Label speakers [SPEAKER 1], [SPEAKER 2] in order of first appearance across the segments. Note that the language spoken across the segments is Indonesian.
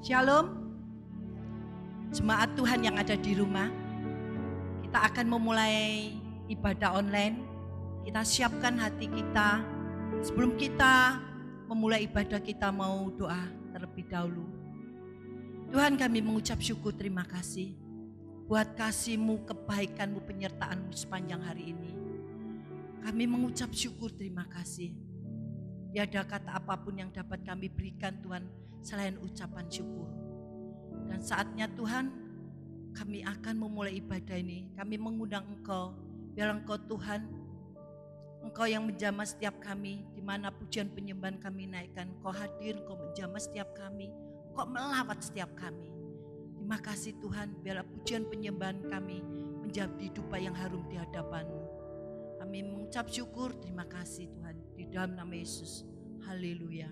[SPEAKER 1] Shalom, jemaat Tuhan yang ada di rumah. Kita akan memulai ibadah online. Kita siapkan hati kita. Sebelum kita memulai ibadah, kita mau doa terlebih dahulu. Tuhan, kami mengucap syukur, terima kasih buat kasih-Mu, kebaikan-Mu, penyertaan-Mu sepanjang hari ini. Kami mengucap syukur, terima kasih. Tiada kata apapun yang dapat kami berikan Tuhan selain ucapan syukur. Dan saatnya Tuhan, kami akan memulai ibadah ini. Kami mengundang Engkau, biar Engkau Tuhan, Engkau yang menjamah setiap kami, di mana pujian penyembahan kami naikkan. Engkau hadir, Engkau menjamah setiap kami, Engkau melawat setiap kami. Terima kasih Tuhan, biarlah pujian penyembahan kami menjadi dupa yang harum di hadapan-Mu. Kami mengucap syukur, terima kasih Tuhan, di dalam nama Yesus. Haleluya.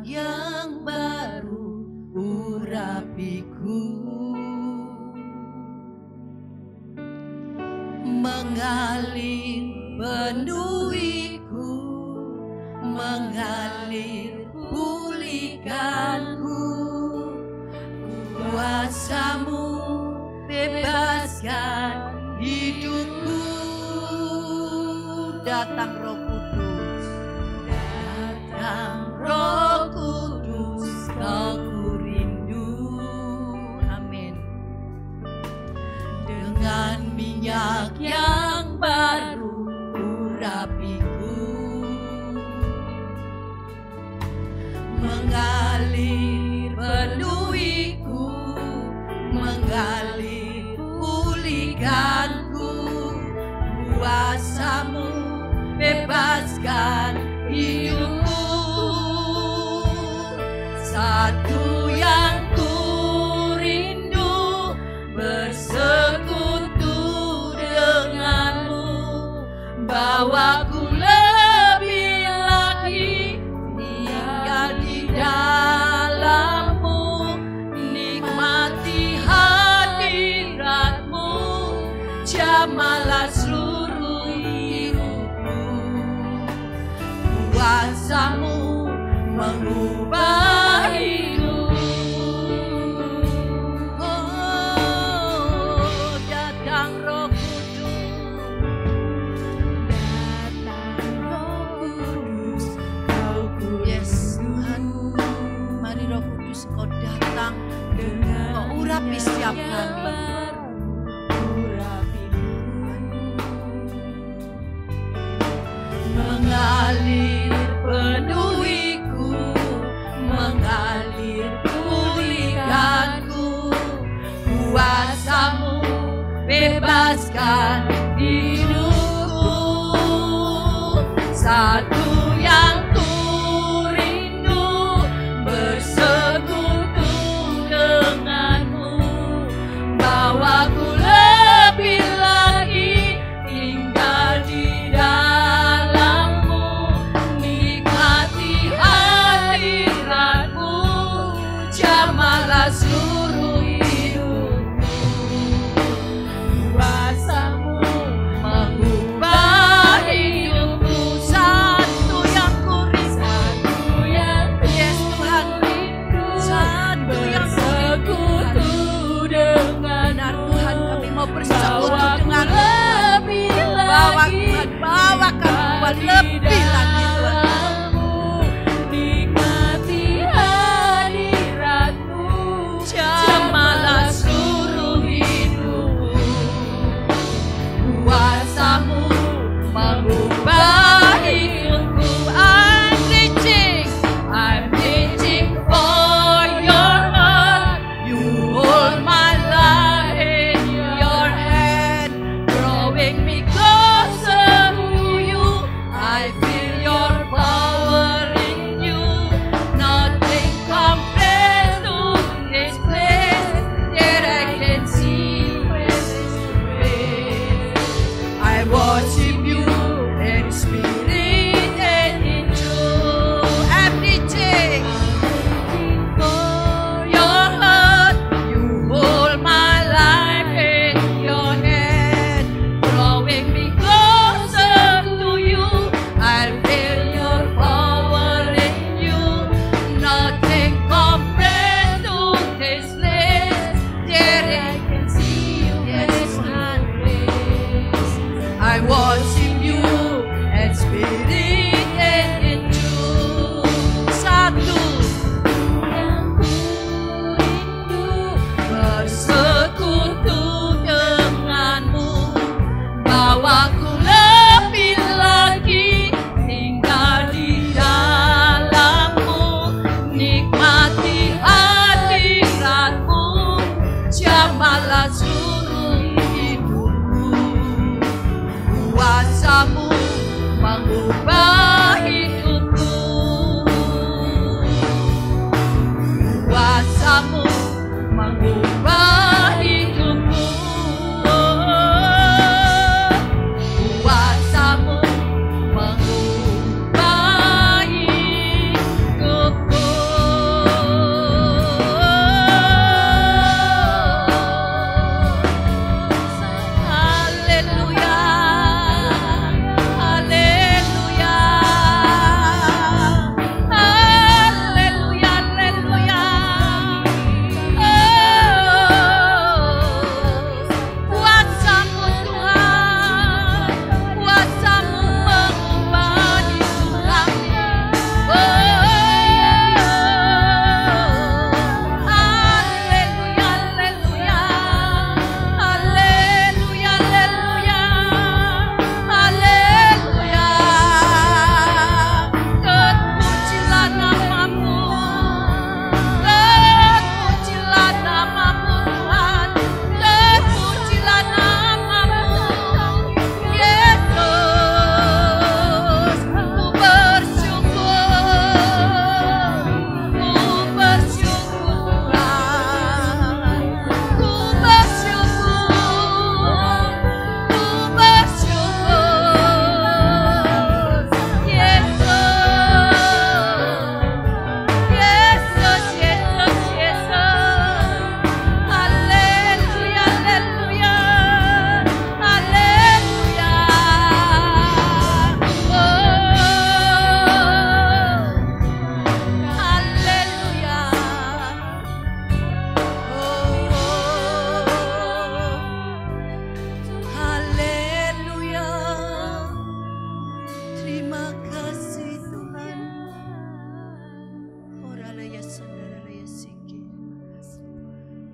[SPEAKER 2] Yang baru urapiku, mengalir penuhiku, mengalir pulihkanku. Kuasa-Mu bebaskan hidupku.
[SPEAKER 1] Datang Roh Kudus,
[SPEAKER 2] datang Roh Kudus, Kau ku rindu.
[SPEAKER 1] amin.
[SPEAKER 2] Dengan minyak yang baru urapiku, mengalir penuhiku, mengalir pulihkanku. Kuasa-Mu bebaskan hidupku. Satu yang ku rindu, bersekutu denganmu, bawaku lebih lagi tinggal di dalammu, nikmati hadiratmu, jamalah seluruh hidupku. Kuasa-Mu mengubah hidup. Oh, datang Roh Kudus, datang Roh Kudus, Kau ku
[SPEAKER 1] Yes Tuhan, mari Roh Kudus Kau datang, Kau urapi setiap kami.
[SPEAKER 2] Mengalir penuhiku, mengalir pulihkanku. Kuasa-Mu bebaskan hidupku. Satu yang ku rindu, bersekutu denganmu, bawaku lebih lagi tinggal di dalammu, nikmati hadiratmu, jamalah seluruh hidupku. Kuasa-Mu mengubah hidupku. Satu yang ku rindu, yes Tuhan, satu yang bersekutu dengan
[SPEAKER 1] Tuhan, kami mau bersekutu dengan
[SPEAKER 2] lebih
[SPEAKER 1] bawa
[SPEAKER 2] lagi.
[SPEAKER 1] Tuhan, bawa kami buat lebih lagi Tuhan.
[SPEAKER 2] Nikmati hadiratmu,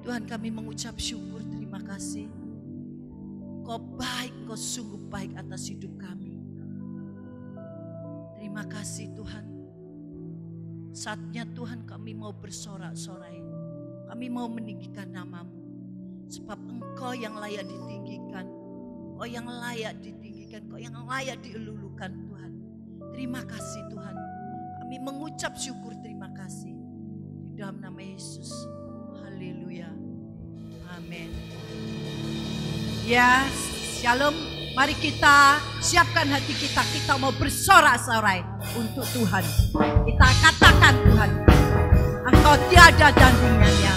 [SPEAKER 1] Tuhan, kami mengucap syukur, terima kasih. Kau baik, Kau sungguh baik atas hidup kami. Terima kasih Tuhan. Saatnya Tuhan kami mau bersorak-sorai. Kami mau meninggikan nama-Mu. Sebab Engkau yang layak ditinggikan. Kau yang layak ditinggikan. Kau yang layak dielulukan Tuhan. Terima kasih Tuhan. Kami mengucap syukur, terima kasih. Di dalam nama Yesus. Haleluya. Amin. Ya, shalom. Mari kita siapkan hati kita. Kita mau bersorak-sorai untuk Tuhan. Kita katakan Tuhan, Engkau tiada tandingannya.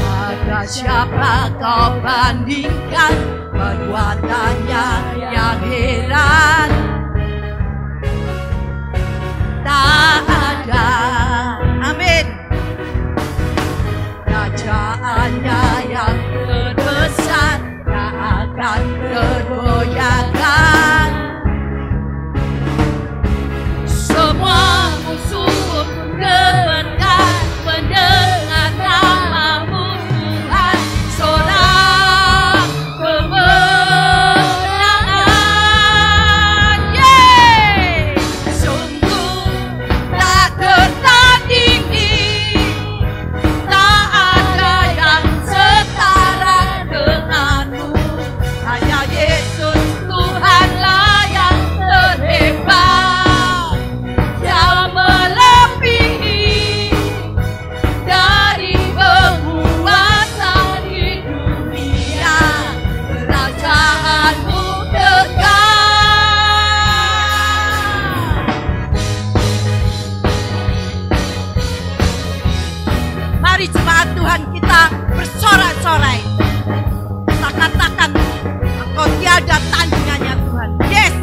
[SPEAKER 1] Ada siapa kau bandingkan perbuatannya yang heran? Tak ada, amin. Kerajaannya yang terbesar tak akan tergoyahkan. Semua musuh gemetar mendengar nama-Mu Tuhan. Sorak kemenangan, yeay. Sungguh tak tertandingi, tak ada yang setara dengan-Mu. Hanya Yesus Tuhanlah yang terhebat, yang melebihi dari penguasa di dunia. Kerajaan-Mu dekat. Mari jemaat Tuhan, kita bersorak-sorai. Kita katakan, Engkau tiada tandingannya Tuhan. Yes.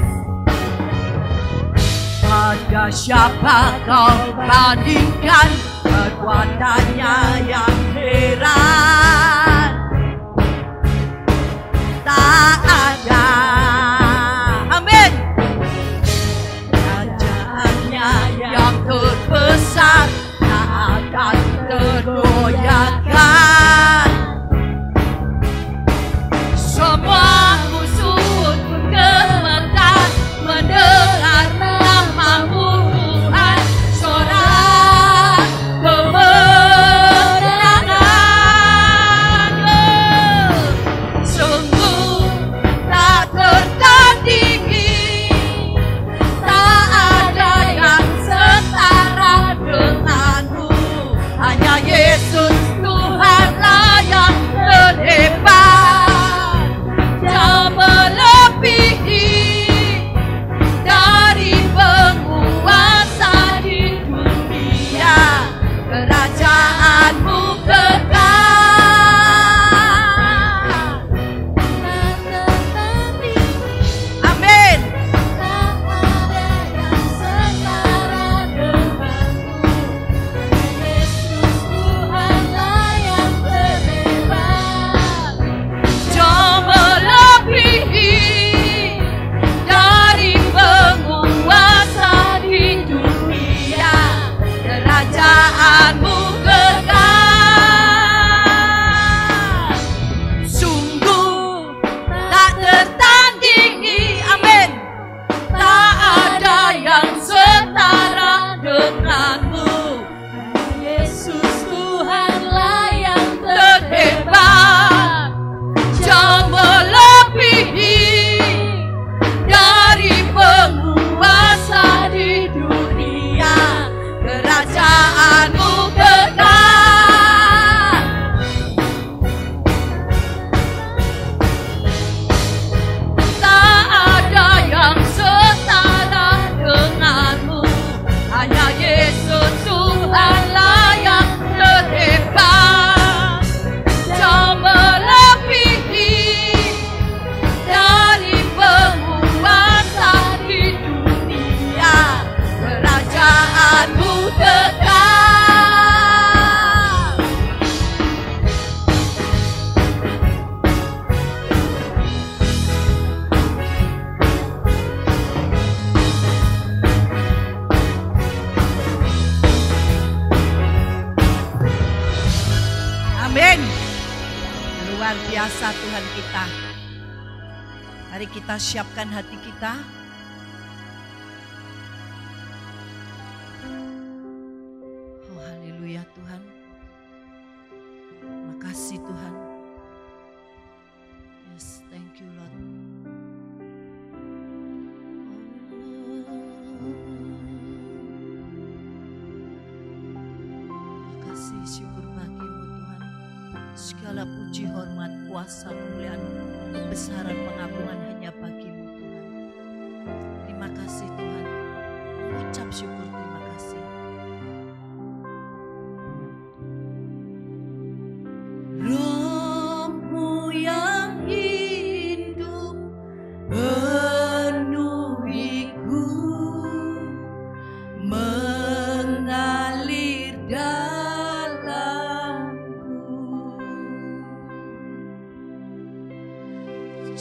[SPEAKER 1] Ada siapa kau bandingkan perbuatannya yang heran? Tak ada, amin. Kerajaannya yang terbesar tak akan tergoyahkan. Semua musuh gemetar mendengar nama-Mu Tuhan. Sorak kemenangan. kuasa Tuhan kita. Mari kita siapkan hati kita. Oh haleluya Tuhan. Makasih Tuhan. Yes, thank you Lord. Makasih, syukur bagimu Tuhan. Segala puji, hormat, kuasa, kemuliaan, kebesaran, pengagungan hanya bagimu Tuhan. Terima kasih Tuhan. Ucap syukur, terima kasih. Roh-Mu yang hidup penuhiku, mengalir dalamku.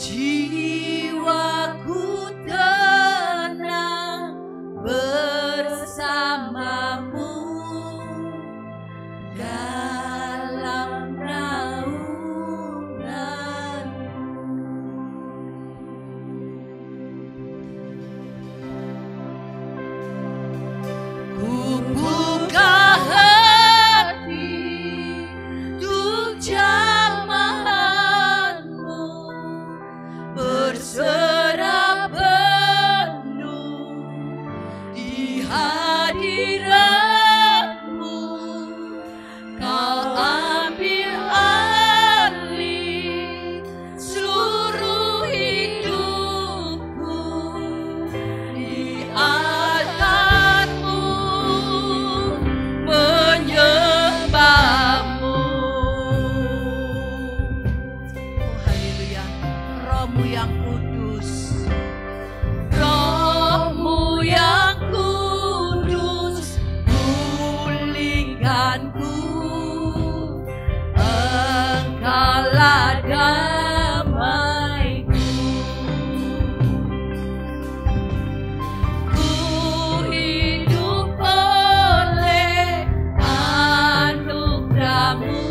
[SPEAKER 1] Jiwaku tenang bersamamu dalam naunganmu. Ku buka hati untuk jamahanmu, berserah penuh di hadiratmu. Kau ambil alih seluruh hidupku, di altarmu menyembahmu. Oh haleluya, Roh-Mu yang kudus, Roh-Mu yang kudus, pulihkanku. Engkaulah damaiku. Ku hidup oleh anugerah-Mu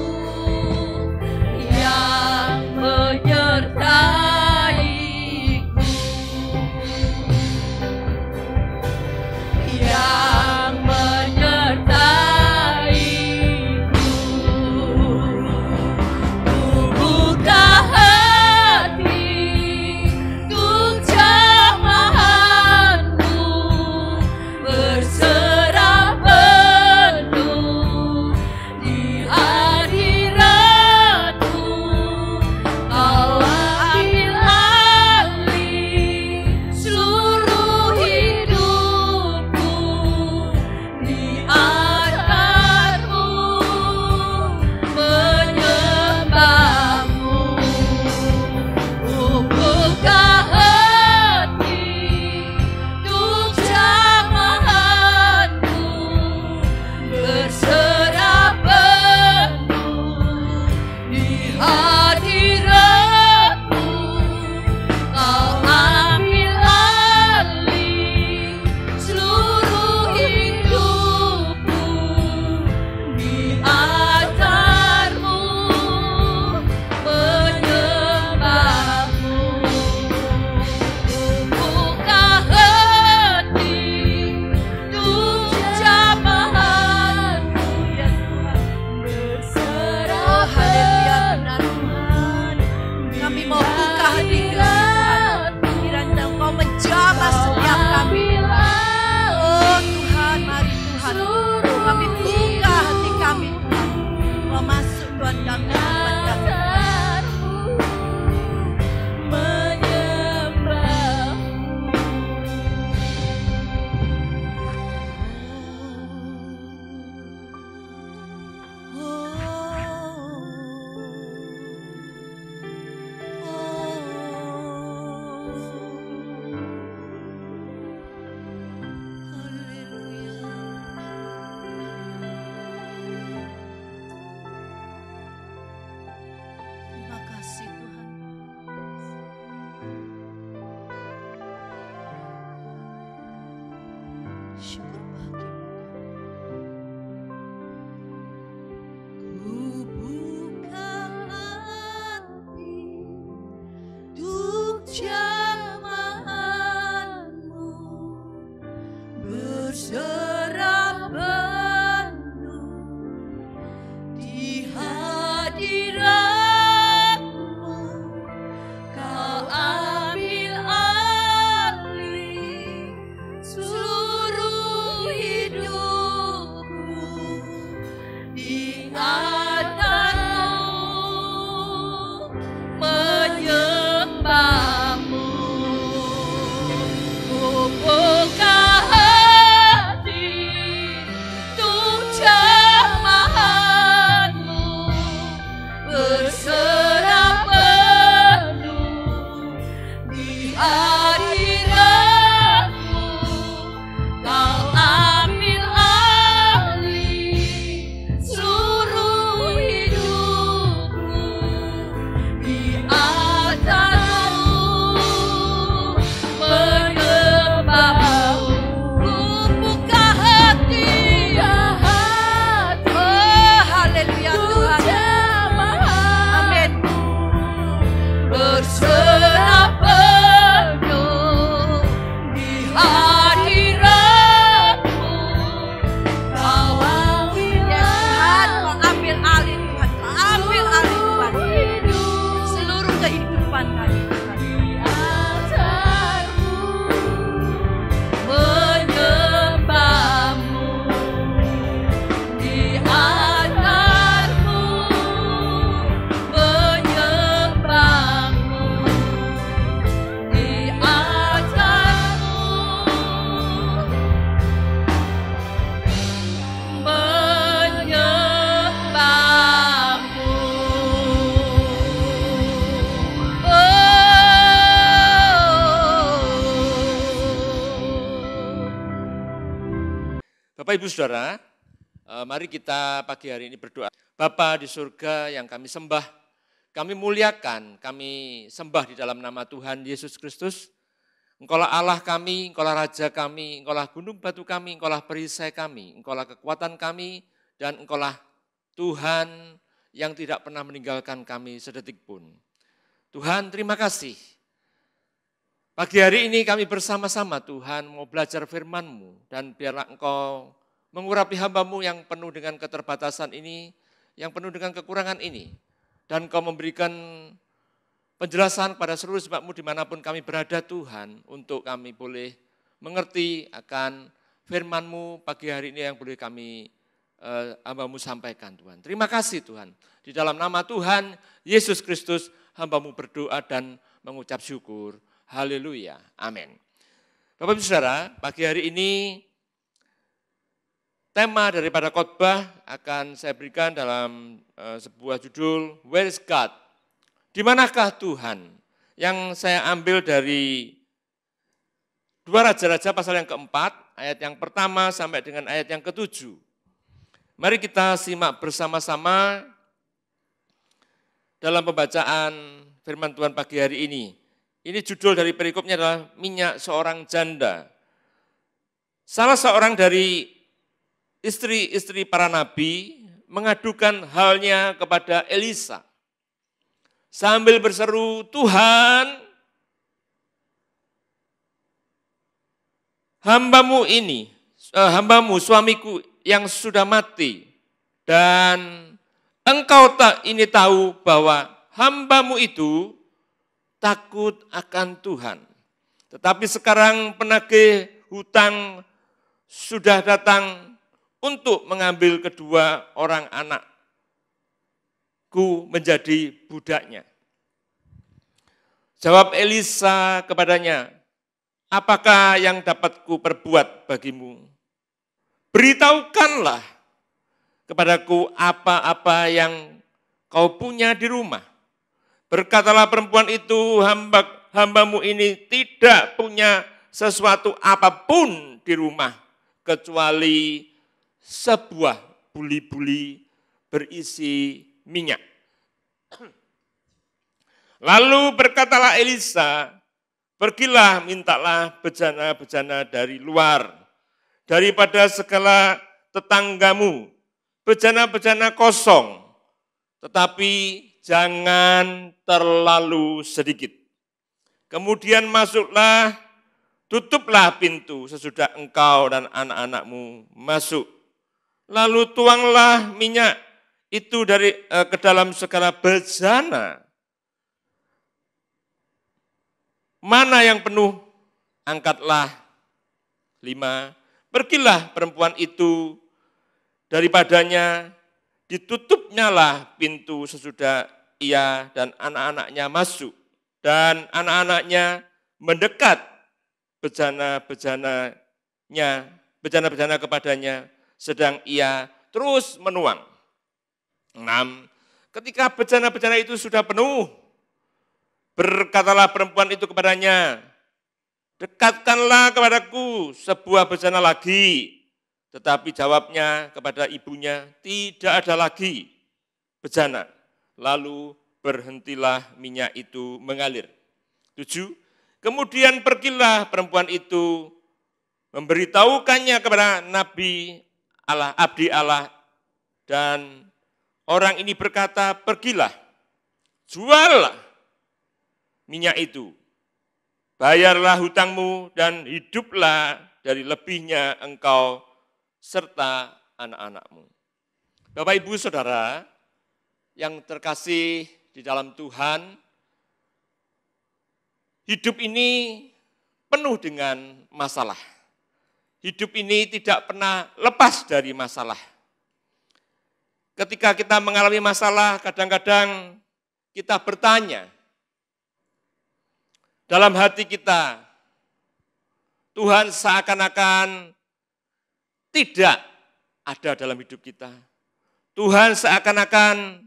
[SPEAKER 1] yang menyertaiku, yang menyertaiku. Ku buka hati untuk jamahanmu, berserah penuh di hadiratmu. Kau ambil alih seluruh hidupku, di altarmu menyembahmu. Ku buka hati untuk jamahanmu, berserah penuh di hadiratmu. Kau ambil alih seluruh hidupku, di altarmu menyembahmu. Ku buka hati untuk jamahanmu, ya Tuhan, berserah. Oh haleluya, benar Tuhan. Kami mau buka hati Tuhan, kiranya Engkau menjamah setiap kami. Oh Tuhan, mari Tuhan, kami buka hati kami Tuhan. Mau masuk Tuhan dalam kehidupan kami. Oh
[SPEAKER 2] berserah penuh di hadirat-Mu. Kau
[SPEAKER 1] Tuhan, kau ambil alih Tuhan, kau ambil alih Tuhan. Seluruh kehidupan kami Tuhan.
[SPEAKER 3] Bapak Ibu Saudara, mari kita pagi hari ini berdoa. Bapa di surga yang kami sembah, kami muliakan, kami sembah di dalam nama Tuhan Yesus Kristus. Engkaulah Allah kami, Engkaulah Raja kami, Engkaulah gunung batu kami, Engkaulah perisai kami, Engkaulah kekuatan kami, dan Engkaulah Tuhan yang tidak pernah meninggalkan kami sedetik pun. Tuhan, terima kasih. Pagi hari ini kami bersama-sama Tuhan mau belajar firman-Mu, dan biarlah Engkau mengurapi hamba-Mu yang penuh dengan keterbatasan ini, yang penuh dengan kekurangan ini. Dan Engkau memberikan penjelasan pada seluruh sebab-Mu dimanapun kami berada Tuhan, untuk kami boleh mengerti akan firman-Mu pagi hari ini yang boleh kami hamba-Mu sampaikan Tuhan. Terima kasih Tuhan. Di dalam nama Tuhan Yesus Kristus hamba-Mu berdoa dan mengucap syukur. Haleluya. Amin. Bapak Ibu Saudara, pagi hari ini tema daripada khotbah akan saya berikan dalam sebuah judul Where is God? Di manakah Tuhan? Yang saya ambil dari 2 Raja-Raja pasal yang keempat, ayat yang pertama sampai dengan ayat yang ketujuh. Mari kita simak bersama-sama dalam pembacaan firman Tuhan pagi hari ini. Ini judul dari perikopnya adalah minyak seorang janda. Salah seorang dari istri-istri para nabi mengadukan halnya kepada Elisa. Sambil berseru, Tuhan, hambamu suamiku yang sudah mati, dan engkau ini tahu bahwa hambamu itu takut akan Tuhan. Tetapi sekarang penagih hutang sudah datang untuk mengambil kedua orang anakku menjadi budaknya. Jawab Elisa kepadanya, apakah yang dapat ku perbuat bagimu? Beritahukanlah kepadaku apa-apa yang kau punya di rumah. Berkatalah perempuan itu, hambamu ini tidak punya sesuatu apapun di rumah, kecuali sebuah buli-buli berisi minyak. Lalu berkatalah Elisa, pergilah mintalah bejana-bejana dari luar, daripada segala tetanggamu, bejana-bejana kosong, tetapi jangan terlalu sedikit. Kemudian masuklah, tutuplah pintu sesudah engkau dan anak-anakmu masuk. Lalu tuanglah minyak itu ke dalam segala bejana. Mana yang penuh, angkatlah. 5. Pergilah perempuan itu daripadanya, ditutupnyalah pintu sesudah ia dan anak-anaknya masuk. Dan anak-anaknya mendekat bejana-bejana kepadanya, sedang ia terus menuang. 6. Ketika bejana-bejana itu sudah penuh, berkatalah perempuan itu kepadanya, dekatkanlah kepadaku sebuah bejana lagi. Tetapi jawabnya kepada ibunya, tidak ada lagi bejana. Lalu berhentilah minyak itu mengalir. 7. Kemudian pergilah perempuan itu, memberitahukannya kepada Nabi Allah, abdi Allah, dan orang ini berkata, pergilah, juallah minyak itu. Bayarlah hutangmu dan hiduplah dari lebihnya engkau serta anak-anakmu. Bapak, Ibu, Saudara yang terkasih di dalam Tuhan, hidup ini penuh dengan masalah. Hidup ini tidak pernah lepas dari masalah. Ketika kita mengalami masalah, kadang-kadang kita bertanya dalam hati kita, Tuhan seakan-akan tidak ada dalam hidup kita. Tuhan seakan-akan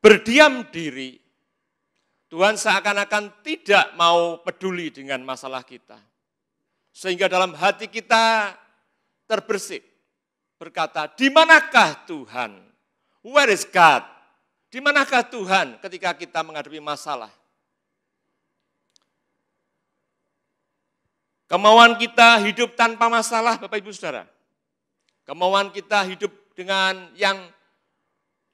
[SPEAKER 3] berdiam diri. Tuhan seakan-akan tidak mau peduli dengan masalah kita. Sehingga dalam hati kita terbersih, berkata, di manakah Tuhan? Where is God? Di manakah Tuhan ketika kita menghadapi masalah? Kemauan kita hidup tanpa masalah, Bapak Ibu Saudara. Kemauan kita hidup dengan yang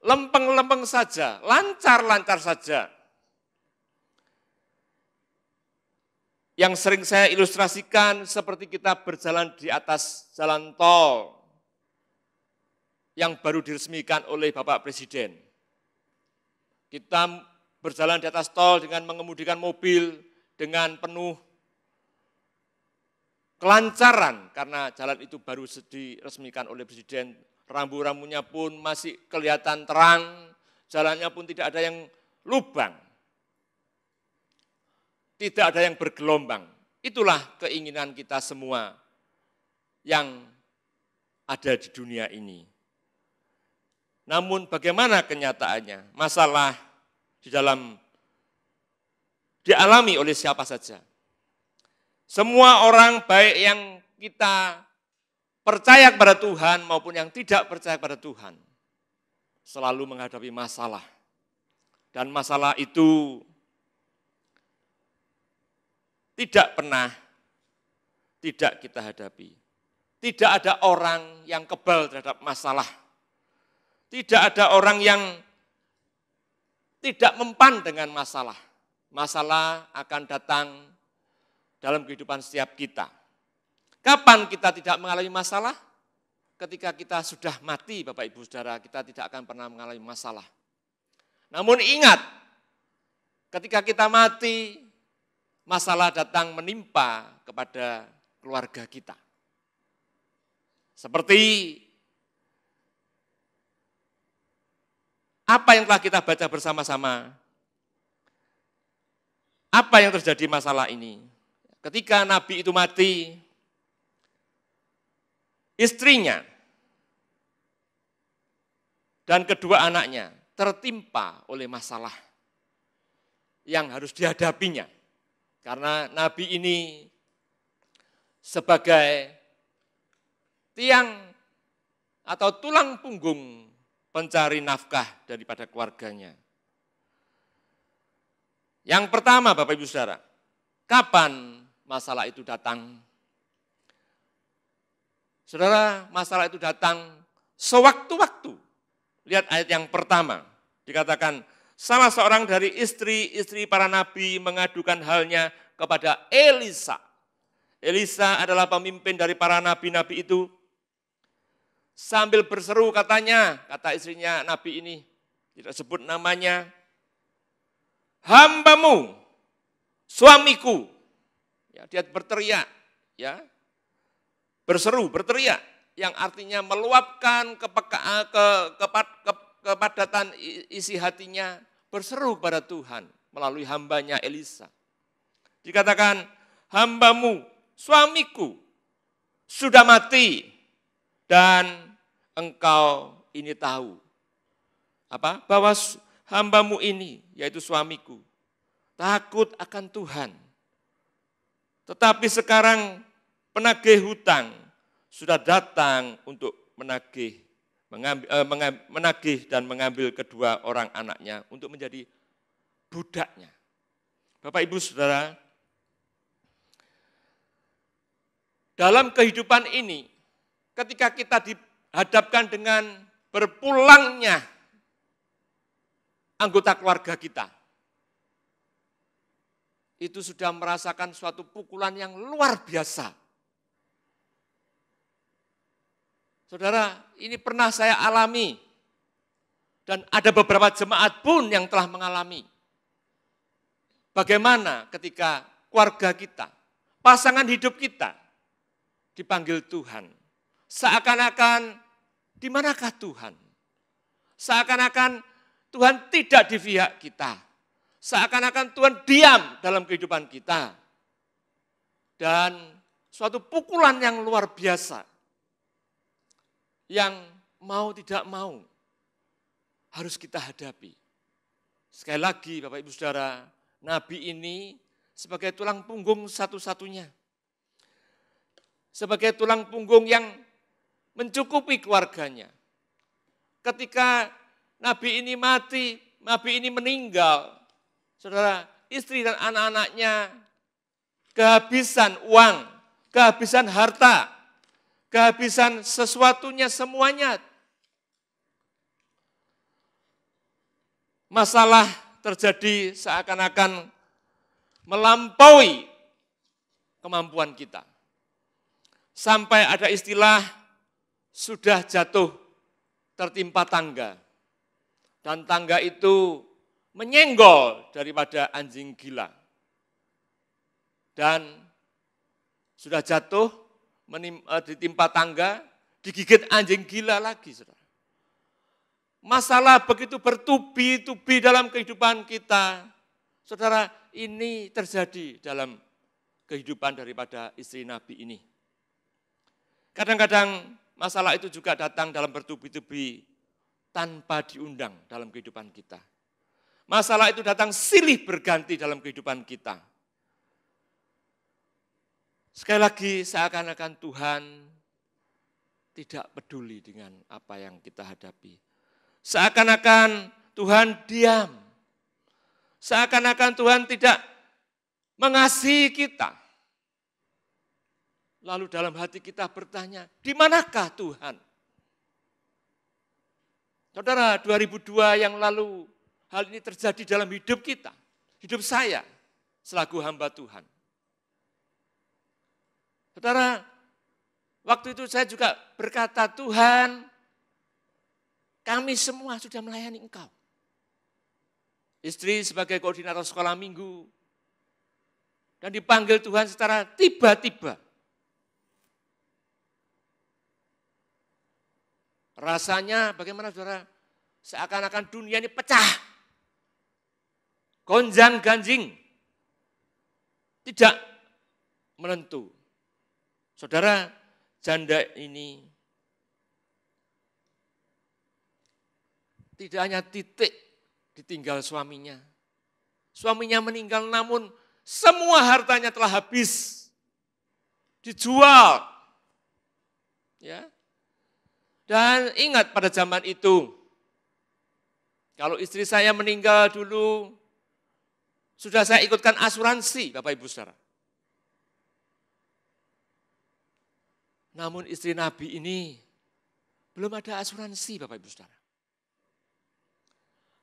[SPEAKER 3] lempeng-lempeng saja, lancar-lancar saja. Yang sering saya ilustrasikan seperti kita berjalan di atas jalan tol yang baru diresmikan oleh Bapak Presiden. Kita berjalan di atas tol dengan mengemudikan mobil dengan penuh kelancaran karena jalan itu baru diresmikan oleh Presiden. Rambu-rambunya pun masih kelihatan terang, jalannya pun tidak ada yang lubang. Tidak ada yang bergelombang. Itulah keinginan kita semua yang ada di dunia ini. Namun bagaimana kenyataannya? Masalah di dalam dialami oleh siapa saja. Semua orang baik yang kita percaya kepada Tuhan maupun yang tidak percaya kepada Tuhan selalu menghadapi masalah. Dan masalah itu tidak pernah tidak kita hadapi. Tidak ada orang yang kebal terhadap masalah. Tidak ada orang yang tidak mempan dengan masalah. Masalah akan datang dalam kehidupan setiap kita. Kapan kita tidak mengalami masalah? Ketika kita sudah mati, Bapak Ibu Saudara, kita tidak akan pernah mengalami masalah. Namun ingat, ketika kita mati, masalah datang menimpa kepada keluarga kita. Seperti apa yang telah kita baca bersama-sama. Apa yang terjadi masalah ini? Ketika Nabi itu mati, istrinya dan kedua anaknya tertimpa oleh masalah yang harus dihadapinya. Karena Nabi ini sebagai tiang atau tulang punggung pencari nafkah daripada keluarganya. Yang pertama, Bapak Ibu Saudara, kapan masalah itu datang? Saudara, masalah itu datang sewaktu-waktu. Lihat ayat yang pertama, dikatakan, salah seorang dari istri-istri para nabi mengadukan halnya kepada Elisa. Elisa adalah pemimpin dari para nabi-nabi itu. Sambil berseru katanya, kata istrinya nabi ini, tidak sebut namanya, hambamu, suamiku. Ya, dia berteriak, ya, berseru, berteriak, yang artinya meluapkan kepadatan isi hatinya, berseru kepada Tuhan melalui hambanya Elisa. Dikatakan, hambamu, suamiku, sudah mati dan engkau ini tahu. Apa? Bahwa hambamu ini, yaitu suamiku, takut akan Tuhan. Tetapi sekarang penagih hutang sudah datang untuk menagih dan mengambil kedua orang anaknya untuk menjadi budaknya. Bapak Ibu Saudara, dalam kehidupan ini, ketika kita dihadapkan dengan berpulangnya anggota keluarga kita, itu sudah merasakan suatu pukulan yang luar biasa. Saudara, ini pernah saya alami. Dan ada beberapa jemaat pun yang telah mengalami. Bagaimana ketika keluarga kita, pasangan hidup kita dipanggil Tuhan. Seakan-akan, di manakah Tuhan? Seakan-akan Tuhan tidak di pihak kita. Seakan-akan Tuhan diam dalam kehidupan kita. Dan suatu pukulan yang luar biasa. Yang mau tidak mau harus kita hadapi. Sekali lagi Bapak Ibu Saudara, Nabi ini sebagai tulang punggung satu-satunya. Sebagai tulang punggung yang mencukupi keluarganya. Ketika Nabi ini mati, Nabi ini meninggal, saudara, istri dan anak-anaknya kehabisan uang, kehabisan harta, kehabisan sesuatunya semuanya. Masalah terjadi seakan-akan melampaui kemampuan kita. Sampai ada istilah sudah jatuh tertimpa tangga. Dan tangga itu menyenggol daripada anjing gila. Dan sudah jatuh, ditimpa tangga, digigit anjing gila lagi. Saudara. Masalah begitu bertubi-tubi dalam kehidupan kita. Saudara, ini terjadi dalam kehidupan daripada istri Nabi ini. Kadang-kadang masalah itu juga datang dalam bertubi-tubi tanpa diundang dalam kehidupan kita. Masalah itu datang silih berganti dalam kehidupan kita. Sekali lagi seakan-akan Tuhan tidak peduli dengan apa yang kita hadapi. Seakan-akan Tuhan diam. Seakan-akan Tuhan tidak mengasihi kita. Lalu dalam hati kita bertanya, di manakah Tuhan? Saudara, 2002 yang lalu hal ini terjadi dalam hidup kita. Hidup saya selaku hamba Tuhan. Saudara, waktu itu saya juga berkata, Tuhan, kami semua sudah melayani Engkau. Istri sebagai koordinator sekolah minggu. Dan dipanggil Tuhan secara tiba-tiba. Rasanya bagaimana saudara? Seakan-akan dunia ini pecah. Gonjang ganjing. Tidak menentu. Saudara, janda ini tidak hanya titik ditinggal suaminya. Suaminya meninggal namun semua hartanya telah habis. Dijual. Ya. Dan ingat pada zaman itu, kalau istri saya meninggal dulu, sudah saya ikutkan asuransi Bapak Ibu Saudara. Namun istri Nabi ini belum ada asuransi Bapak Ibu Saudara.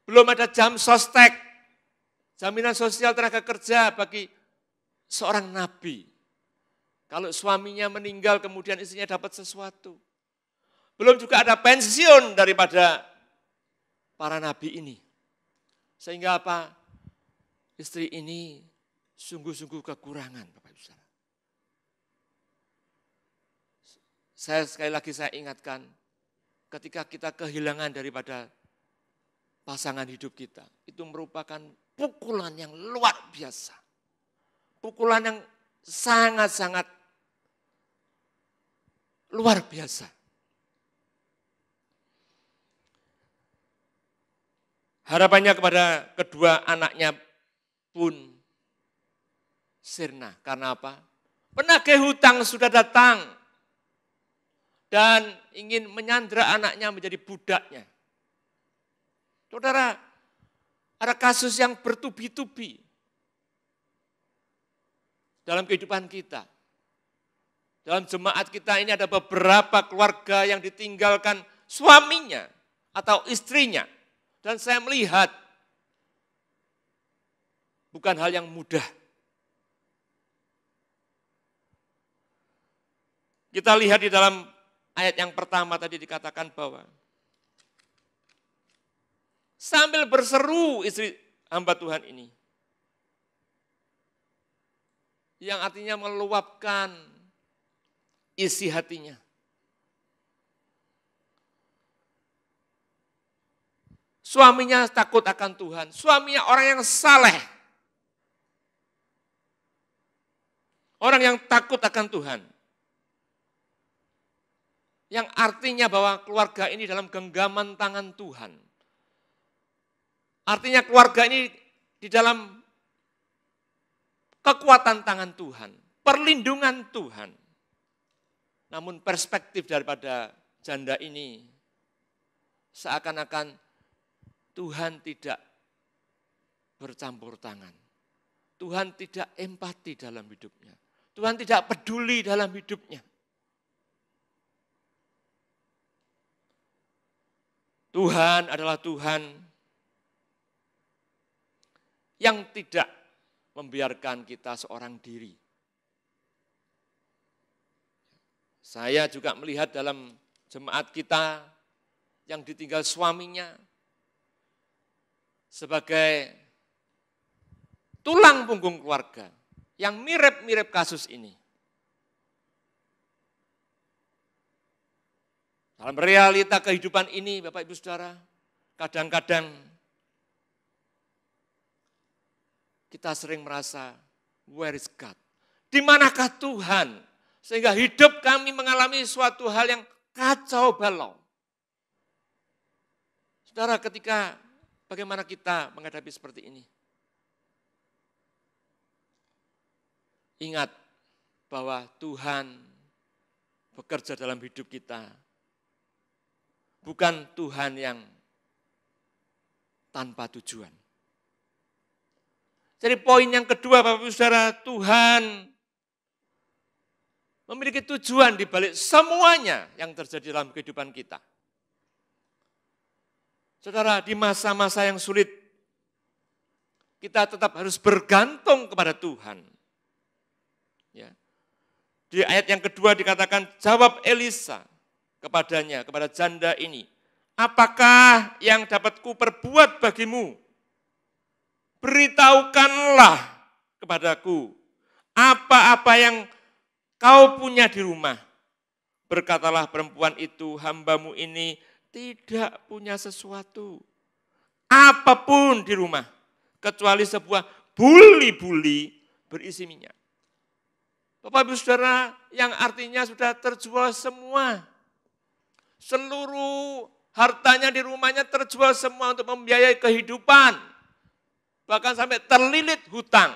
[SPEAKER 3] Belum ada jam sostek, jaminan sosial tenaga kerja bagi seorang nabi. Kalau suaminya meninggal kemudian istrinya dapat sesuatu. Belum juga ada pensiun daripada para nabi ini. Sehingga apa? Istri ini sungguh-sungguh kekurangan Bapak Ibu Saudara. Sekali lagi saya ingatkan, ketika kita kehilangan daripada pasangan hidup kita, itu merupakan pukulan yang luar biasa. Pukulan yang sangat-sangat luar biasa. Harapannya kepada kedua anaknya pun sirna. Karena apa? Penagih hutang sudah datang dan ingin menyandra anaknya menjadi budaknya. Saudara, ada kasus yang bertubi-tubi dalam kehidupan kita. Dalam jemaat kita ini ada beberapa keluarga yang ditinggalkan suaminya atau istrinya. Dan saya melihat bukan hal yang mudah Kita lihat di dalam ayat yang pertama tadi dikatakan bahwa sambil berseru istri hamba Tuhan ini, yang artinya meluapkan isi hatinya. Suaminya takut akan Tuhan, suaminya orang yang saleh. Orang yang takut akan Tuhan. Yang artinya bahwa keluarga ini dalam genggaman tangan Tuhan. Artinya keluarga ini di dalam kekuatan tangan Tuhan, perlindungan Tuhan. Namun perspektif daripada janda ini seakan-akan Tuhan tidak bercampur tangan. Tuhan tidak empati dalam hidupnya. Tuhan tidak peduli dalam hidupnya. Tuhan adalah Tuhan yang tidak membiarkan kita seorang diri. Saya juga melihat dalam jemaat kita yang ditinggal suaminya sebagai tulang punggung keluarga yang mirip-mirip kasus ini. Dalam realita kehidupan ini, Bapak Ibu Saudara, kadang-kadang kita sering merasa, where is God? Di manakah Tuhan? Sehingga hidup kami mengalami suatu hal yang kacau balau. Saudara, ketika bagaimana kita menghadapi seperti ini? Ingat bahwa Tuhan bekerja dalam hidup kita. Bukan Tuhan yang tanpa tujuan. Jadi poin yang kedua Bapak Ibu Saudara, Tuhan memiliki tujuan di balik semuanya yang terjadi dalam kehidupan kita. Saudara, di masa-masa yang sulit, kita tetap harus bergantung kepada Tuhan. Ya. Di ayat yang kedua dikatakan, jawab Elisa kepadanya, kepada janda ini, apakah yang dapat ku perbuat bagimu? Beritahukanlah kepadaku apa-apa yang kau punya di rumah. Berkatalah perempuan itu, hambamu ini tidak punya sesuatu, apapun di rumah, kecuali sebuah buli-buli berisi minyak. Bapak Ibu Saudara, yang artinya sudah terjual semua. Seluruh hartanya di rumahnya terjual semua untuk membiayai kehidupan. Bahkan sampai terlilit hutang.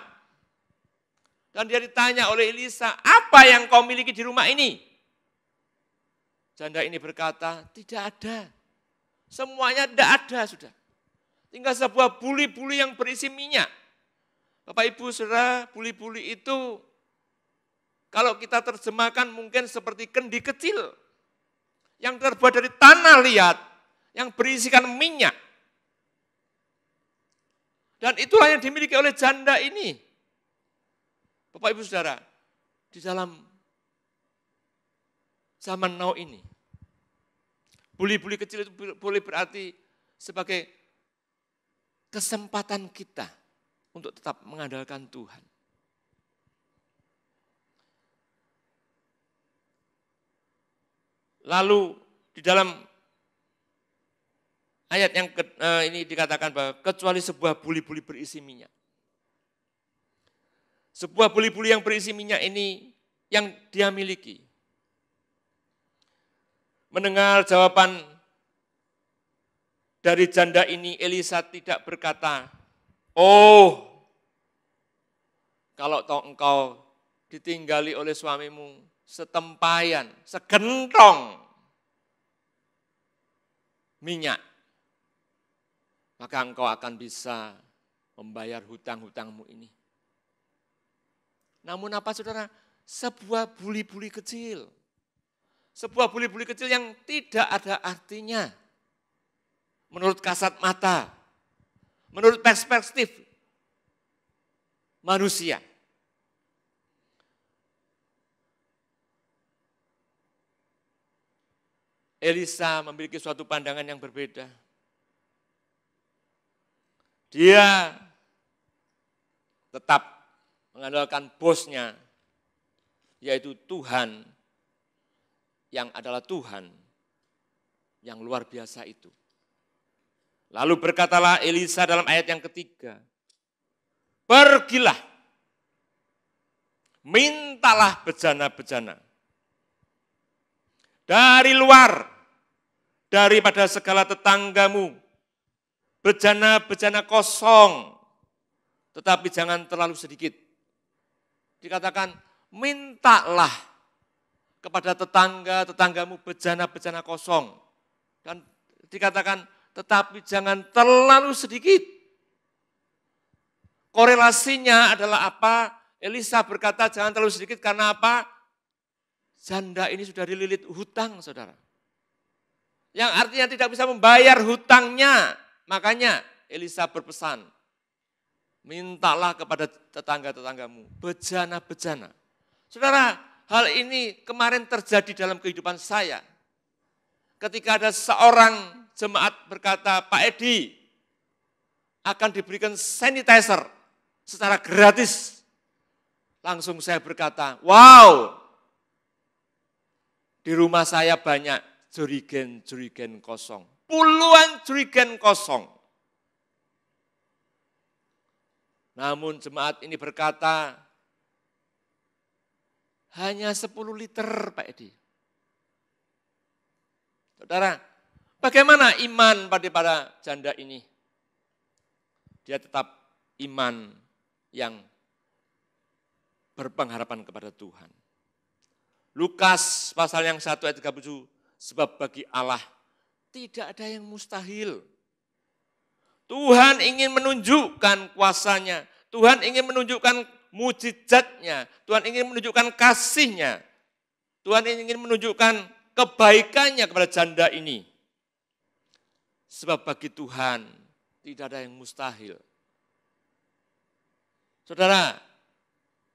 [SPEAKER 3] Dan dia ditanya oleh Elisa, apa yang kau miliki di rumah ini? Janda ini berkata, tidak ada. Semuanya tidak ada sudah. Tinggal sebuah buli-buli yang berisi minyak. Bapak Ibu Saudara, buli-buli itu kalau kita terjemahkan mungkin seperti kendi kecil. Yang terbuat dari tanah liat, yang berisikan minyak. Dan itulah yang dimiliki oleh janda ini. Bapak Ibu Saudara, di dalam zaman now ini, buli-buli kecil itu boleh berarti sebagai kesempatan kita untuk tetap mengandalkan Tuhan. Lalu di dalam ayat yang ini dikatakan bahwa kecuali sebuah buli-buli berisi minyak. Sebuah buli-buli yang berisi minyak ini yang dia miliki. Mendengar jawaban dari janda ini, Elisa tidak berkata, oh kalau engkau ditinggali oleh suamimu, setempayan, segentong minyak, maka engkau akan bisa membayar hutang-hutangmu ini. Namun apa saudara? Sebuah buli-buli kecil. Sebuah buli-buli kecil yang tidak ada artinya. Menurut kasat mata, menurut perspektif manusia. Elisa memiliki suatu pandangan yang berbeda. Dia tetap mengandalkan bosnya, yaitu Tuhan yang adalah Tuhan yang luar biasa itu. Lalu berkatalah Elisa dalam ayat yang ketiga, pergilah, mintalah bejana-bejana dari luar, daripada segala tetanggamu, bejana-bejana kosong, tetapi jangan terlalu sedikit. Dikatakan, mintalah kepada tetanggamu bejana-bejana kosong. Dan dikatakan, tetapi jangan terlalu sedikit. Korelasinya adalah apa? Elisa berkata jangan terlalu sedikit karena apa? Janda ini sudah dililit hutang, saudara. Yang artinya tidak bisa membayar hutangnya. Makanya Elisa berpesan, mintalah kepada tetangga-tetanggamu, bejana-bejana. Saudara, hal ini kemarin terjadi dalam kehidupan saya. Ketika ada seorang jemaat berkata, Pak Edi akan diberikan sanitizer secara gratis. Langsung saya berkata, wow, di rumah saya banyak jerigen-jerigen kosong. Puluhan jerigen kosong. Namun jemaat ini berkata, hanya 10 liter Pak Edi. Saudara, bagaimana iman pada janda ini? Dia tetap iman yang berpengharapan kepada Tuhan. Lukas pasal yang 1 ayat 37, sebab bagi Allah tidak ada yang mustahil. Tuhan ingin menunjukkan kuasanya, Tuhan ingin menunjukkan mujizatnya, Tuhan ingin menunjukkan kasihnya, Tuhan ingin menunjukkan kebaikannya kepada janda ini. Sebab bagi Tuhan tidak ada yang mustahil. Saudara,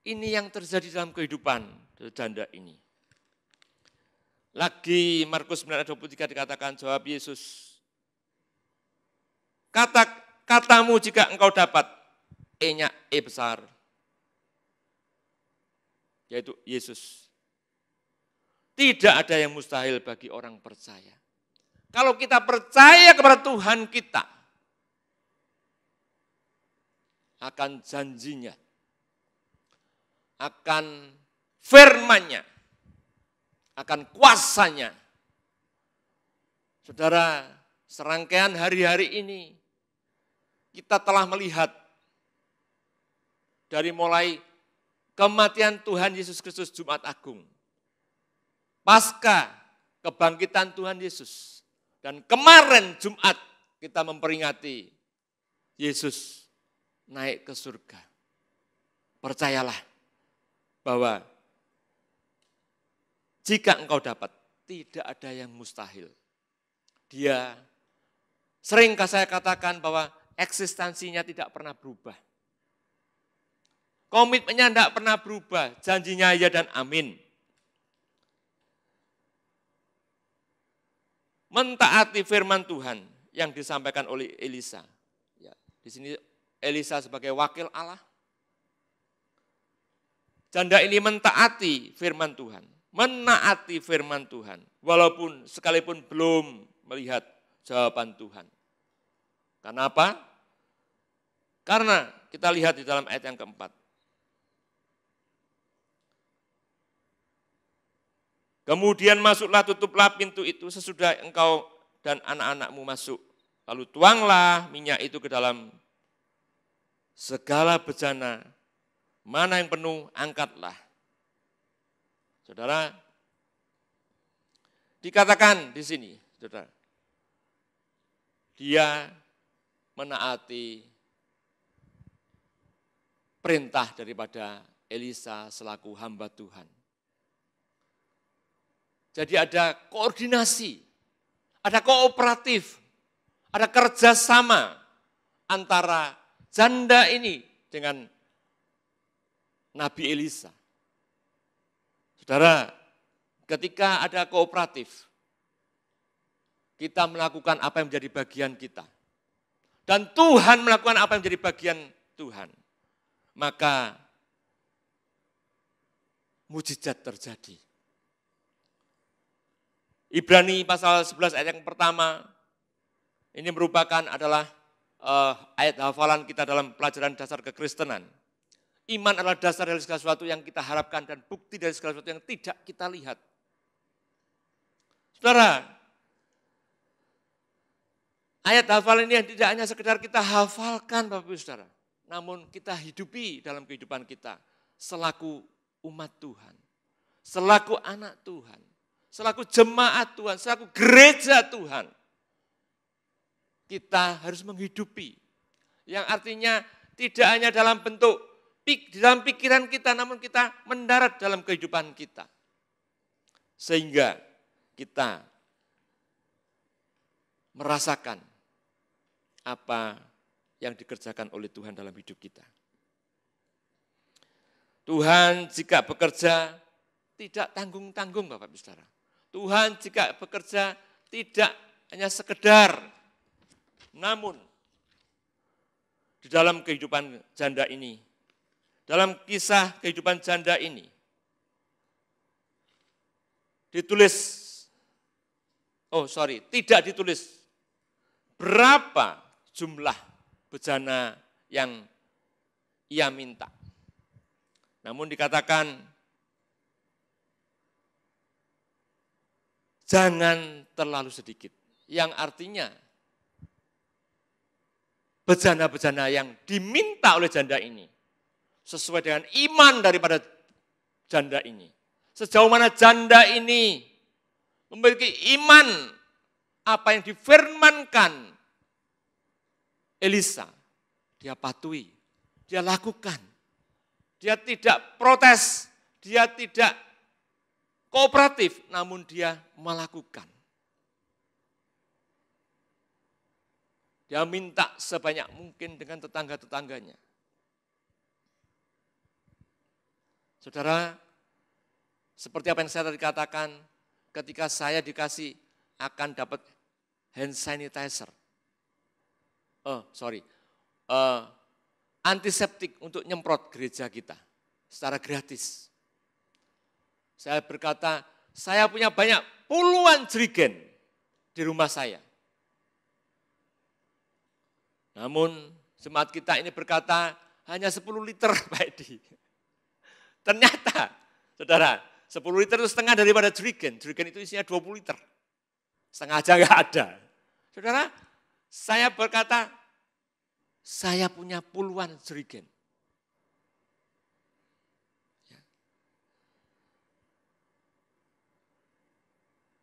[SPEAKER 3] ini yang terjadi dalam kehidupan janda ini. Lagi Markus 9 ayat 23 dikatakan, jawab Yesus, katamu jika engkau dapat, E-nya E besar, yaitu Yesus. Tidak ada yang mustahil bagi orang percaya. Kalau kita percaya kepada Tuhan kita, akan janjinya, akan firman-Nya, akan kuasanya. Saudara, serangkaian hari-hari ini kita telah melihat dari mulai kematian Tuhan Yesus Kristus Jumat Agung, pasca kebangkitan Tuhan Yesus, dan kemarin Jumat kita memperingati Yesus naik ke surga. Percayalah bahwa jika engkau dapat, tidak ada yang mustahil. Dia sering saya katakan bahwa eksistensinya tidak pernah berubah. Komitmennya tidak pernah berubah, janjinya ya dan amin. Mentaati firman Tuhan yang disampaikan oleh Elisa. Ya, di sini Elisa sebagai wakil Allah. Janda ini mentaati firman Tuhan, menaati firman Tuhan, walaupun sekalipun belum melihat jawaban Tuhan. Kenapa? Karena kita lihat di dalam ayat yang keempat. Kemudian masuklah, tutuplah pintu itu sesudah engkau dan anak-anakmu masuk. Lalu tuanglah minyak itu ke dalam segala bejana, mana yang penuh, angkatlah. Saudara, dikatakan di sini, saudara, dia menaati perintah daripada Elisa selaku hamba Tuhan. Jadi ada koordinasi, ada kooperatif, ada kerjasama antara janda ini dengan Nabi Elisa. Saudara, ketika ada kooperatif, kita melakukan apa yang menjadi bagian kita. Dan Tuhan melakukan apa yang menjadi bagian Tuhan. Maka mujizat terjadi. Ibrani pasal 11 ayat yang pertama, ini merupakan adalah ayat hafalan kita dalam pelajaran dasar kekristenan. Iman adalah dasar dari segala sesuatu yang kita harapkan dan bukti dari segala sesuatu yang tidak kita lihat. Saudara, ayat hafalan ini tidak hanya sekedar kita hafalkan Bapak Ibu Saudara, namun kita hidupi dalam kehidupan kita selaku umat Tuhan, selaku anak Tuhan, selaku jemaat Tuhan, selaku gereja Tuhan. Kita harus menghidupi, yang artinya tidak hanya dalam bentuk di dalam pikiran kita, namun kita mendarat dalam kehidupan kita. Sehingga kita merasakan apa yang dikerjakan oleh Tuhan dalam hidup kita. Tuhan jika bekerja tidak tanggung-tanggung Bapak Ibu Saudara. Tuhan jika bekerja tidak hanya sekedar, namun di dalam kehidupan janda ini, dalam kisah kehidupan janda ini, tidak ditulis berapa jumlah bejana yang ia minta. Namun dikatakan, jangan terlalu sedikit. Yang artinya, bejana-bejana yang diminta oleh janda ini, sesuai dengan iman daripada janda ini. Sejauh mana janda ini memiliki iman apa yang difirmankan Elisa, dia patuhi, dia lakukan. Dia tidak protes, dia tidak kooperatif, namun dia melakukan. Dia minta sebanyak mungkin dengan tetangga-tetangganya. Saudara, seperti apa yang saya tadi katakan, ketika saya dikasih akan dapat hand sanitizer. Antiseptik untuk nyemprot gereja kita secara gratis. Saya berkata, saya punya banyak puluhan jerigen di rumah saya. Namun jemaat kita ini berkata hanya 10 liter Pak Edi. Ternyata, saudara, 10 liter itu setengah daripada jerigen. Jerigen itu isinya 20 liter. Setengah aja enggak ada. Saudara, saya berkata, saya punya puluhan jerigen. Ya.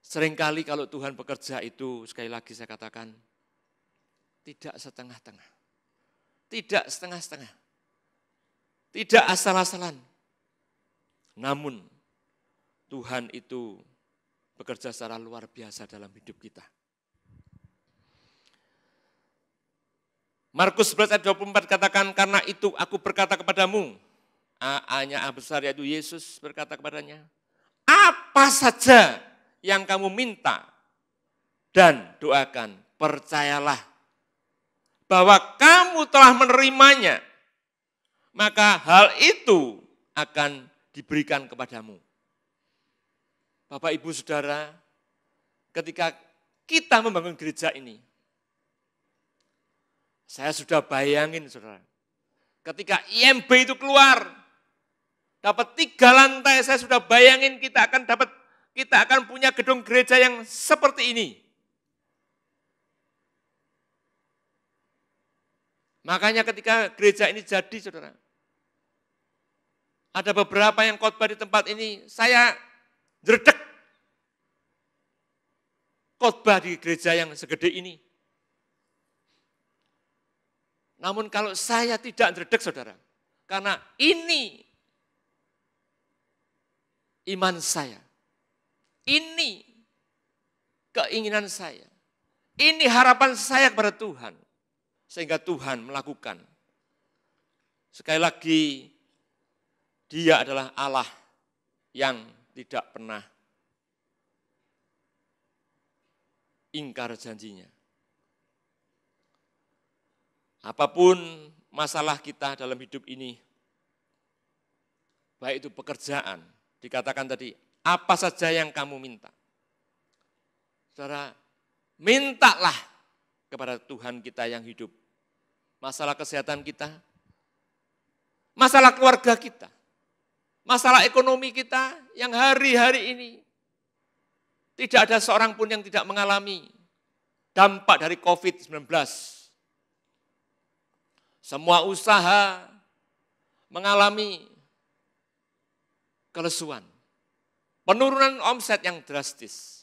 [SPEAKER 3] Seringkali kalau Tuhan bekerja itu, sekali lagi saya katakan, tidak setengah-tengah. Tidak setengah-setengah. Tidak asal-asalan. Namun, Tuhan itu bekerja secara luar biasa dalam hidup kita. Markus 11 ayat 24 katakan, karena itu aku berkata kepadamu, A-nya A besar yaitu Yesus berkata kepadanya, apa saja yang kamu minta dan doakan, percayalah bahwa kamu telah menerimanya, maka hal itu akan diberikan kepadamu. Bapak, Ibu, Saudara, ketika kita membangun gereja ini, saya sudah bayangin, saudara, ketika IMB itu keluar, dapat 3 lantai, saya sudah bayangin kita akan punya gedung gereja yang seperti ini. Makanya ketika gereja ini jadi, saudara, ada beberapa yang khotbah di tempat ini, saya jerdek khotbah di gereja yang segede ini. Namun kalau saya tidak jerdek, saudara, karena ini iman saya, ini keinginan saya, ini harapan saya kepada Tuhan, sehingga Tuhan melakukan. Sekali lagi, Dia adalah Allah yang tidak pernah ingkar janjinya. Apapun masalah kita dalam hidup ini, baik itu pekerjaan, dikatakan tadi, apa saja yang kamu minta. Saudara, mintalah kepada Tuhan kita yang hidup. Masalah kesehatan kita, masalah keluarga kita, masalah ekonomi kita yang hari-hari ini tidak ada seorang pun yang tidak mengalami dampak dari COVID-19. Semua usaha mengalami kelesuan, penurunan omset yang drastis.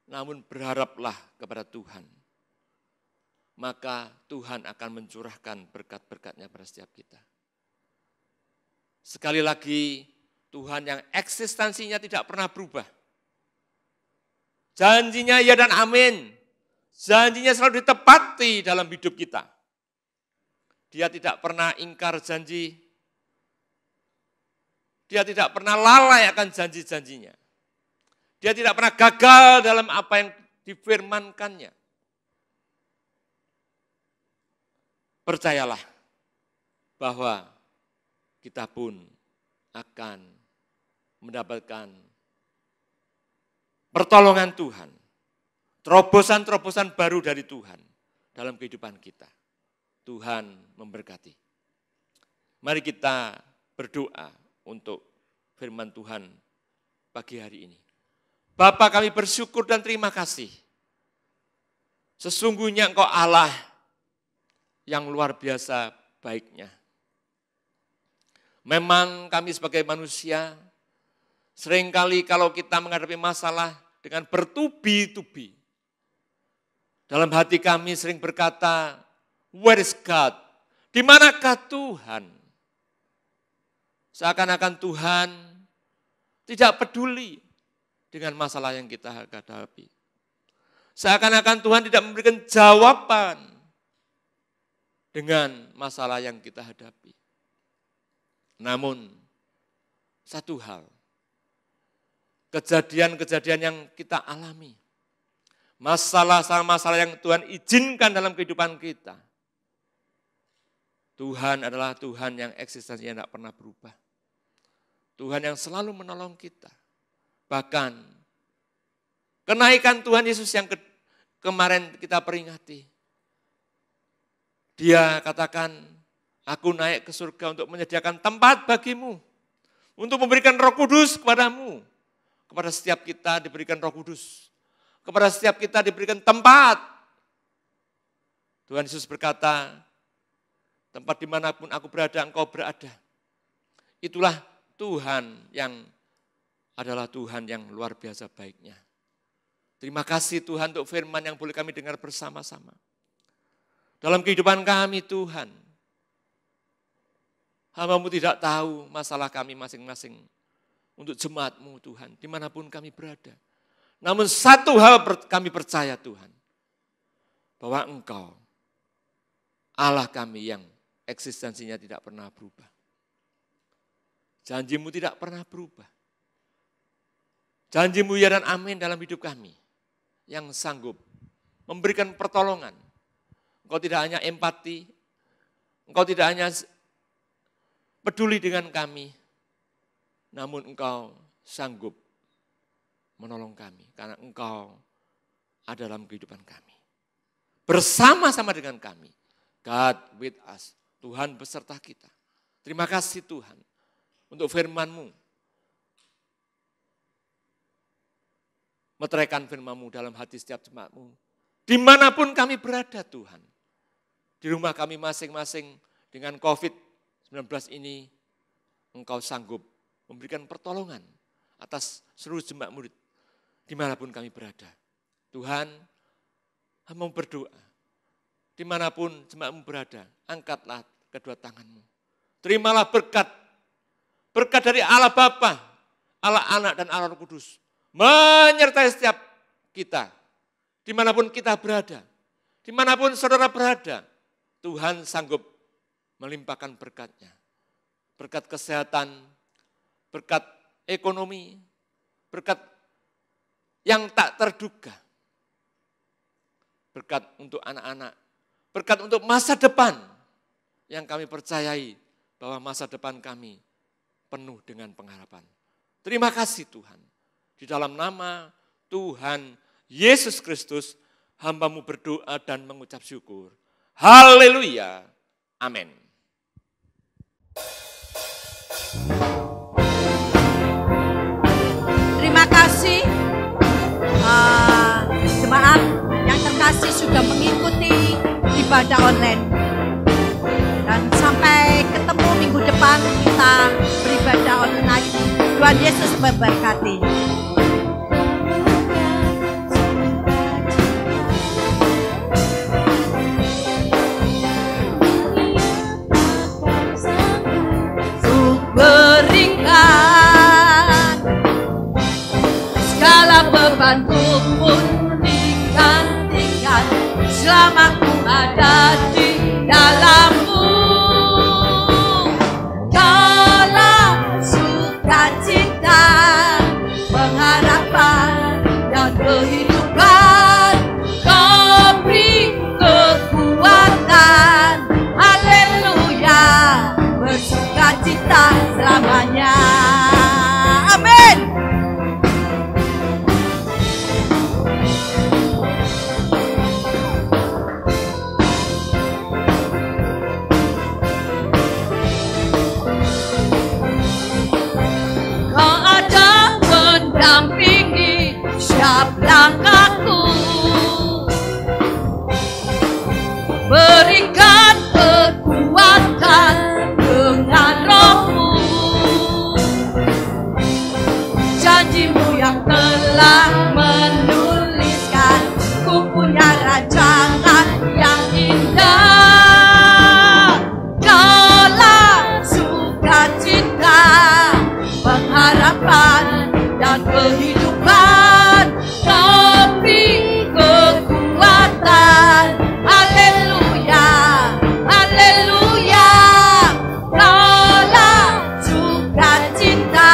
[SPEAKER 3] Namun berharaplah kepada Tuhan, maka Tuhan akan mencurahkan berkat-berkat-Nya pada setiap kita. Sekali lagi, Tuhan yang eksistensinya tidak pernah berubah. Janjinya ya dan amin. Janjinya selalu ditepati dalam hidup kita. Dia tidak pernah ingkar janji. Dia tidak pernah lalai akan janji-janjinya. Dia tidak pernah gagal dalam apa yang difirmankannya. Percayalah bahwa kita pun akan mendapatkan pertolongan Tuhan, terobosan-terobosan baru dari Tuhan dalam kehidupan kita. Tuhan memberkati. Mari kita berdoa untuk firman Tuhan pagi hari ini. Bapa, kami bersyukur dan terima kasih. Sesungguhnya Engkau Allah yang luar biasa baiknya. Memang kami sebagai manusia, seringkali kalau kita menghadapi masalah dengan bertubi-tubi, dalam hati kami sering berkata, where is God? Di manakah Tuhan? Seakan-akan Tuhan tidak peduli dengan masalah yang kita hadapi. Seakan-akan Tuhan tidak memberikan jawaban dengan masalah yang kita hadapi. Namun, satu hal, kejadian-kejadian yang kita alami, masalah-masalah yang Tuhan izinkan dalam kehidupan kita, Tuhan adalah Tuhan yang eksistensinya tidak pernah berubah. Tuhan yang selalu menolong kita. Bahkan, kenaikan Tuhan Yesus yang kemarin kita peringati, Dia katakan, aku naik ke surga untuk menyediakan tempat bagimu. Untuk memberikan Roh Kudus kepadamu. Kepada setiap kita diberikan Roh Kudus. Kepada setiap kita diberikan tempat. Tuhan Yesus berkata, tempat dimanapun aku berada, engkau berada. Itulah Tuhan yang adalah Tuhan yang luar biasa baiknya. Terima kasih Tuhan untuk firman yang boleh kami dengar bersama-sama. Dalam kehidupan kami Tuhan, hamba-Mu tidak tahu masalah kami masing-masing untuk jemaat-Mu Tuhan, dimanapun kami berada. Namun satu hal kami percaya Tuhan, bahwa Engkau, Allah kami yang eksistensinya tidak pernah berubah. Janji-Mu tidak pernah berubah. Janji-Mu ya dan amin dalam hidup kami, yang sanggup memberikan pertolongan. Engkau tidak hanya empati, Engkau tidak hanya peduli dengan kami, namun Engkau sanggup menolong kami, karena Engkau ada dalam kehidupan kami. Bersama-sama dengan kami, God with us, Tuhan beserta kita. Terima kasih Tuhan untuk firman-Mu. Meteraikan firman-Mu dalam hati setiap jemaat-Mu. Dimanapun kami berada Tuhan. Di rumah kami masing-masing dengan COVID-19 ini, Engkau sanggup memberikan pertolongan atas seluruh jemaat murid dimanapun kami berada. Tuhan, mau berdoa, dimanapun jemaat-Mu berada, angkatlah kedua tangan-Mu. Terimalah berkat dari Allah Bapa, Allah Anak dan Allah Roh Kudus, menyertai setiap kita, dimanapun kita berada, dimanapun saudara berada, Tuhan sanggup melimpahkan berkat-Nya. Berkat kesehatan, berkat ekonomi, berkat yang tak terduga. Berkat untuk anak-anak, berkat untuk masa depan yang kami percayai bahwa masa depan kami penuh dengan pengharapan. Terima kasih Tuhan. Di dalam nama Tuhan Yesus Kristus, hamba-Mu berdoa dan mengucap syukur. Haleluya. Amin.
[SPEAKER 1] Terima kasih jemaat yang terkasih sudah mengikuti ibadah online. Dan sampai ketemu minggu depan kita beribadah online lagi. Tuhan Yesus memberkati. Bebanku pun digantikan selama ku ada di dalam-Mu. Kaulah sukacita, pengharapan dan kehidupan. Kau beri kekuatan, haleluya, bersukacita selamanya. Amin. Dampingi setiap langkahku, berikan kekuatan dengan Roh-Mu. Janji-Mu yang telah menuliskan, ku punya rancangan yang indah. Kaulah sukacita, pengharapan dan kehidupan. Kau beri kekuatan, haleluya, haleluya. Kaulah sukacita,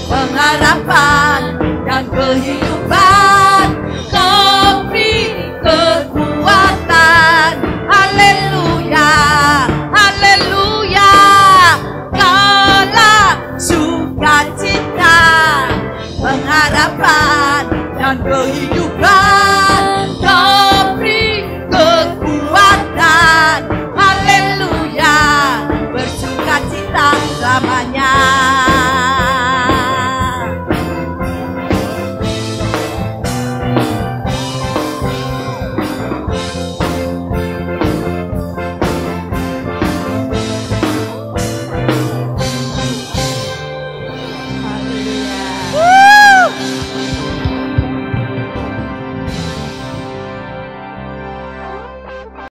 [SPEAKER 1] pengharapan dan kehidupan. Kau beri kekuatan, haleluya, haleluya. Kaulah sukacita, pengharapan dan kehidupan.